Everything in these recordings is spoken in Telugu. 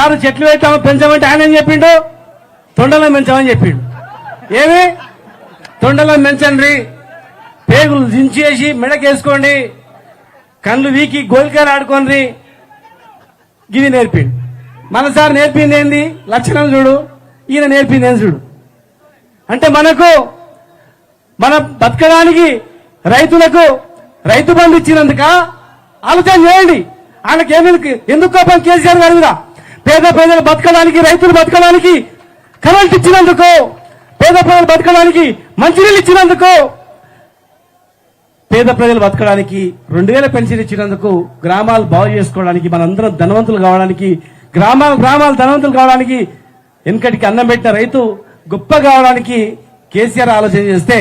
సార్ చెట్లు పెంచమంటే ఆయన ఏం చెప్పిండు, తొండలను పెంచమని చెప్పిండు. ఏమి తొండలను పెంచండి, పేగులు దించేసి మెడకేసుకోండి, కళ్ళు వీకి గోలికాయలు ఆడుకోండి, ఇది నేర్పిండు. మన సార్ నేర్పింది ఏంది, లక్షణం చూడు, ఈయన నేర్పింది ఏంది చూడు. అంటే మన బతకడానికి రైతులకు రైతు బంధు ఇచ్చినందుక ఆలోచన చేయండి. ఆయనకి ఎందుకు కోపం కేసీఆర్ గారి మీద? పేద ప్రజలు బతకడానికి, రైతులు బతకడానికి కరెంట్ ఇచ్చినందుకు, పేద ప్రజలు బతకడానికి మంచినీళ్ళు ఇచ్చినందుకు, పేద ప్రజలు బతకడానికి 2000 పెన్షన్ ఇచ్చినందుకు, గ్రామాలు బాగు చేసుకోవడానికి, మనందరం ధనవంతులు కావడానికి, గ్రామాలు ధనవంతులు కావడానికి, వెనకటికి అన్నం పెట్టిన రైతు గొప్ప కావడానికి కేసీఆర్ ఆలోచన చేస్తే,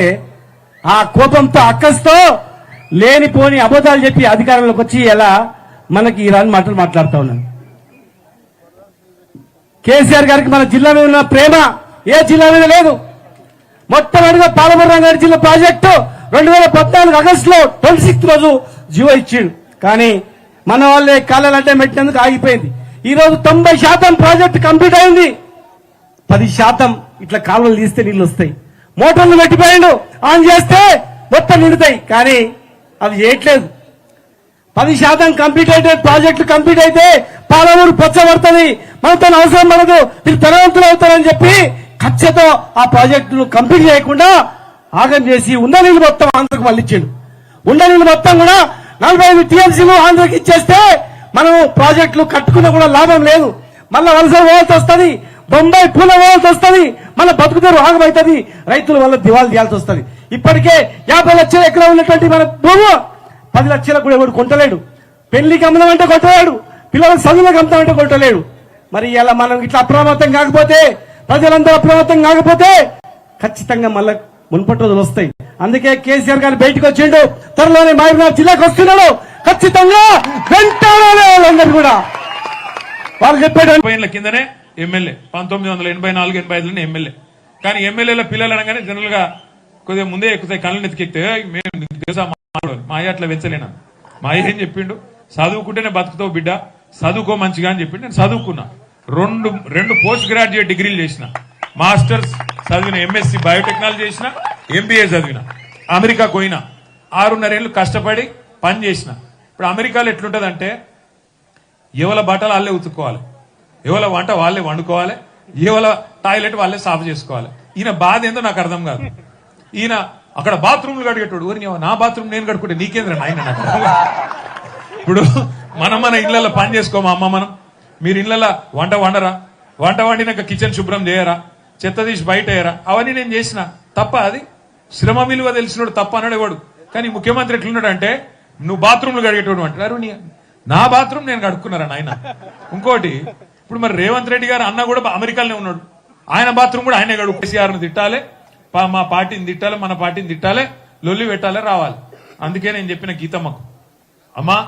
ఆ కోపంతో అక్కస్తో లేనిపోని అబద్ధాలు చెప్పి అధికారంలోకి వచ్చి ఎలా మనకి ఈ రాని మాటలు మాట్లాడుతూ ఉన్నాను. కేసీఆర్ గారికి మన జిల్లా మీద ఉన్న ప్రేమ ఏ జిల్లా మీద లేదు. మొట్టమొదటిగా పాలమూరు రంగారెడ్డి జిల్లా ప్రాజెక్టు 2014 ఆగస్టులో 26th రోజు జీవో ఇచ్చిండు. కానీ మన వాళ్ళే కాళ్ళలంటే పెట్టినందుకు ఆగిపోయింది. ఈ రోజు 90% ప్రాజెక్టు కంప్లీట్ అయింది. 10% ఇట్లా కాలువలు తీస్తే నీళ్లు వస్తాయి. మోటార్లు పెట్టిపోయిండు, ఆన్ చేస్తే మొత్తం నిండుతాయి. కానీ అది చేయట్లేదు. 10% కంప్లీట్ అయితే, ప్రాజెక్టులు కంప్లీట్ అయితే పాలమూరు పచ్చబడుతుంది, మనతో అవసరం పడదు, వీళ్ళు ధనవంతులు అవుతారని చెప్పి ఖర్చుతో ఆ ప్రాజెక్టును కంప్లీట్ చేయకుండా ఆగం చేసి ఉన్న నీళ్లు మొత్తం ఆంధ్రకు మళ్ళించాడు. ఉన్న నీళ్లు మొత్తం కూడా 45 టీఎంసీలు ఆంధ్రకి ఇచ్చేస్తే మనం ప్రాజెక్టులు కట్టుకున్నా కూడా లాభం లేదు. మళ్ళా వలస పోవాల్సి వస్తుంది, బొంబాయి పూల పోవాల్సి వస్తుంది, మళ్ళీ బతుకుతారు ఆగమవుతుంది, రైతుల వల్ల దివాళి తీయాల్సి వస్తుంది. ఇప్పటికే 50 లక్షలు ఎక్కడ ఉన్నటువంటి మన భూము 10 లక్షలకు కూడా ఎవడు కొంటలేడు. పెళ్లికి అమ్మదామంటే కొట్టలేడు, పిల్లలకు చదువులకు అమ్ముతామంటే కొట్టలేడు. మరి ఇలా మనం ఇట్లా అప్రమత్తం కాకపోతే, ప్రజలందరూ అప్రమత్తం కాకపోతే ఖచ్చితంగా మళ్ళీ మున్పటి రోజులు వస్తాయి. అందుకే కేసీఆర్ గారు బయటకు వచ్చిండు, త్వరలోనే మహబూబ్నగర్ జిల్లాకు వస్తున్నాడు. ఖచ్చితంగా వెంటాడాలి వాళ్ళందరూ కూడా. వాళ్ళు చెప్పాడు కిందనే ఎమ్మెల్యే 1984-85 ఎమ్మెల్యే. కానీ ఎమ్మెల్యేల పిల్లలు అనగానే జనరల్ గా కొద్దిగా ముందే ఎక్కుతాయి, కళ్ళు నెత్తికెక్తే మేము తెలుసా మా అయ్య అట్లా పెంచలేనా. మా అయ్య ఏం చెప్పిండు, చదువుకుంటేనే బతుకుతావు బిడ్డ, చదువుకో మంచిగా అని చెప్పిండు. నేను చదువుకున్నా, రెండు పోస్ట్ గ్రాడ్యుయేట్ డిగ్రీలు చేసిన, మాస్టర్స్ చదివిన, ఎంఎస్సి బయోటెక్నాలజీ చేసిన, ఎంబీఏ చదివిన, అమెరికా పోయినా 6.5 ఏళ్ళు కష్టపడి పని చేసిన. ఇప్పుడు అమెరికాలో ఎట్లుంటదంటే ఎవల బట్టలు వాళ్ళే ఉతుక్కోవాలి, ఎవల వంట వాళ్ళే వండుకోవాలి, ఎవల టాయిలెట్ వాళ్ళే సాఫ్ చేసుకోవాలి. ఈయన బాధ ఏందో నాకు అర్థం కాదు. ఈయన అక్కడ బాత్రూమ్లు కడిగేటోడు, ఊరి నా బాత్రూమ్ నేను కడుకుంటే నీకేంద్ర నాయన. నాకు ఇప్పుడు మన ఇళ్లలో పని చేసుకోమా అమ్మ, మీరు ఇళ్లలో వంట వండరా, వంట వండినాక కిచెన్ శుభ్రం చేయరా, చెత్త తీసి బయట వేయరా, అవన్నీ నేను చేసిన. తప్ప అది శ్రమ విలువ తెలిసినోడు తప్ప అన్నాడు వాడు. కానీ ముఖ్యమంత్రి ఎట్లున్నాడు అంటే, నువ్వు బాత్రూమ్లు కడిగేటోడు అంటారు, నా బాత్రూమ్ నేను కడుక్కున్నారా నాయన. ఇంకోటి, ఇప్పుడు మరి రేవంత్ రెడ్డి గారు అన్న కూడా అమెరికాలోనే ఉన్నాడు, ఆయన బాత్రూమ్ కూడా ఆయనే కడుగు. కేసీఆర్ను తిట్టాలి, మా పార్టీని తిట్టాలి, మన పార్టీని తిట్టాలి, లొల్లి పెట్టాలి, రావాలి. అందుకే నేను చెప్పిన గీతమ్మకు, అమ్మా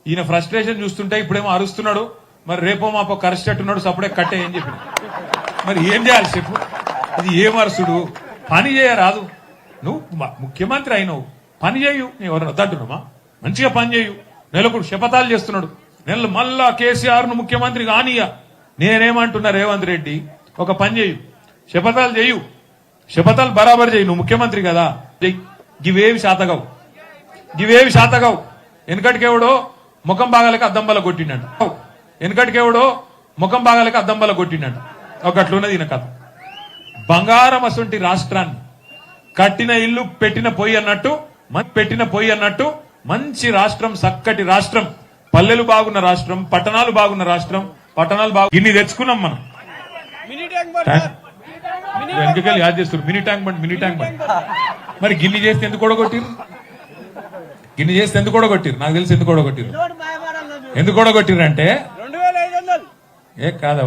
ఈయన ఫ్రస్ట్రేషన్ చూస్తుంటే ఇప్పుడేమో అరుస్తున్నాడు, మరి రేపో మాపో కరిచేట్టున్నాడు, సప్పుడే కట్టే అని చెప్పిన. మరి ఏం చేయాలి చెప్పు, ఇది ఏం అరుసుడు, పని చేయరాదు. నువ్వు ముఖ్యమంత్రి అయినవు, పని చేయు. నేను ఎవరైనా వద్దంటున్నామా, మంచిగా పని చేయు. నెలకు శపథాలు చేస్తున్నాడు, నెలలు మళ్ళా కేసీఆర్ ను ముఖ్యమంత్రి కానియా. నేనేమంటున్నా, రేవంత్ రెడ్డి ఒక పని చేయు, శపథాలు చేయు, శపథాలు బరాబర్ చేయి. నువ్వు ముఖ్యమంత్రి కదా, గివేవి శాతగావు. వెనకటికేవడో ముఖం బాగాలకి అద్దంబల కొట్టిండ, వెనకటికేవడో ముఖం బాగాలకి అద్దంబల కొట్టిండ. ఒకట్లున్నది ఈయన కథ. బంగారం అసంటి రాష్ట్రాన్ని కట్టిన ఇల్లు పెట్టిన పొయ్యి అన్నట్టు మంచి రాష్ట్రం, చక్కటి రాష్ట్రం, పల్లెలు బాగున్న రాష్ట్రం, పట్టణాలు బాగున్న రాష్ట్రం, ఇన్ని తెచ్చుకున్నాం మనం. వెనకకెళ్ళి యాద్ చేస్తారు మినీ ట్యాంక్ బండ్. మరి గిన్ని చేస్తే ఎందుకు ఓడగొట్టిరు, నాకు తెలిసి ఎందుకు ఓడగొట్టిరు అంటే ఏ కాదు,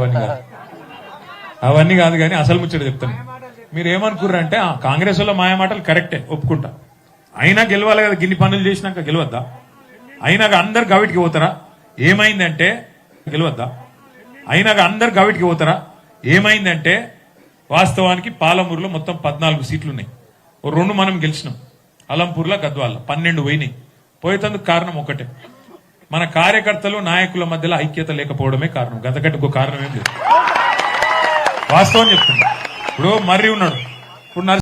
అవన్నీ కాదు కానీ అసలు ముచ్చట చెప్తాను. మీరు ఏమనుకుర్రంటే కాంగ్రెస్ లో మాయమాటలు కరెక్టే, ఒప్పుకుంటా. అయినా గెలవాలి కదా, గిన్ని పనులు చేసినాక గెలవద్దా? అయినాక అందరు గవిటికి పోతారా? ఏమైందంటే గెలవద్దా? అయినాక అందరు గవిటికి పోతారా? ఏమైందంటే వాస్తవానికి పాలమూరులో మొత్తం 14 సీట్లు ఉన్నాయి, 2 మనం గెలిచినాం. అలంపూర్లో, గద్వాల్లో 12 పోయినాయి. పోయేందుకు కారణం ఒకటే, మన కార్యకర్తలు నాయకుల మధ్యలో ఐక్యత లేకపోవడమే కారణం. గంతకంటే ఇంకో కారణం ఏం లేదు. వాస్తవం చెప్తున్నా. ఇప్పుడు మర్రి ఉన్నాడు, ఇప్పుడు